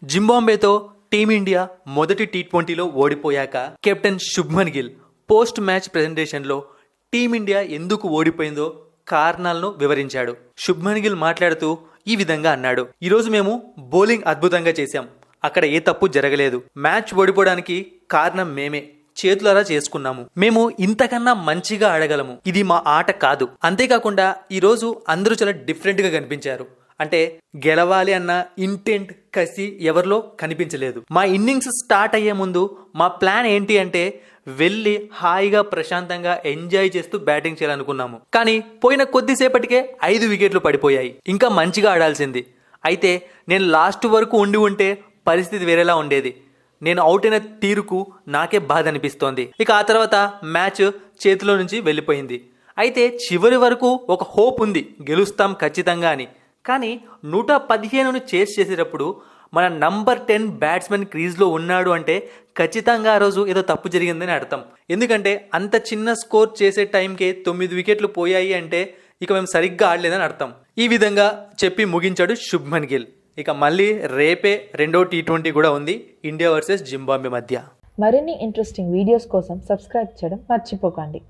జింబాబ్వేతో team India మొదటి టీ20లో ఓడిపోయాక captain Shubman Gill post match ప్రెజెంటేషన్లో టీమిండియా ఎందుకు ఓడిపోయిందో కారణాలను వివరించాడు. శుభ్మన్ గిల్ మాట్లాడుతూ ఈ విధంగా అన్నాడు. ఈరోజు మేము బౌలింగ్ అద్భుతంగా చేశాం, అక్కడ ఏ తప్పు జరగలేదు. మ్యాచ్ ఓడిపోవడానికి కారణం మేమే, చేతులారా చేసుకున్నాము. మేము ఇంతకన్నా మంచిగా ఆడగలము, ఇది మా ఆట కాదు. అంతేకాకుండా ఈరోజు అందరూ చాలా డిఫరెంట్గా కనిపించారు. అంటే గెలవాలి అన్న ఇంటెంట్, కసి ఎవరిలో కనిపించలేదు. మా ఇన్నింగ్స్ స్టార్ట్ అయ్యే ముందు మా ప్లాన్ ఏంటి అంటే వెళ్ళి హాయిగా ప్రశాంతంగా ఎంజాయ్ చేస్తూ బ్యాటింగ్ చేయాలనుకున్నాము. కానీ పోయిన కొద్దిసేపటికే 5 వికెట్లు పడిపోయాయి. ఇంకా మంచిగా ఆడాల్సింది. అయితే నేను లాస్ట్ వరకు ఉంటే పరిస్థితి వేరేలా ఉండేది. నేను అవుట్ అయిన తీరుకు నాకే బాధ అనిపిస్తోంది. ఇక ఆ తర్వాత మ్యాచ్ చేతిలో నుంచి వెళ్ళిపోయింది. అయితే చివరి వరకు ఒక హోప్ ఉంది, గెలుస్తాం ఖచ్చితంగా అని. కానీ 115ను చేస్ చేసేటప్పుడు మన నంబర్ 10 బ్యాట్స్మెన్ క్రీజ్లో ఉన్నాడు అంటే ఖచ్చితంగా ఆ రోజు ఏదో తప్పు జరిగిందని అర్థం. ఎందుకంటే అంత చిన్న స్కోర్ చేసే టైంకే 9 వికెట్లు పోయాయి అంటే ఇక మేము సరిగ్గా ఆడలేదని అర్థం. ఈ విధంగా చెప్పి ముగించాడు శుభ్మన్ గిల్. ఇక మళ్ళీ రేపే రెండో టీ20 కూడా ఉంది, ఇండియా వర్సెస్ జింబాబ్వే మధ్య. మరిన్ని ఇంట్రెస్టింగ్ వీడియోస్ కోసం సబ్స్క్రైబ్ చేయడం మర్చిపోకండి.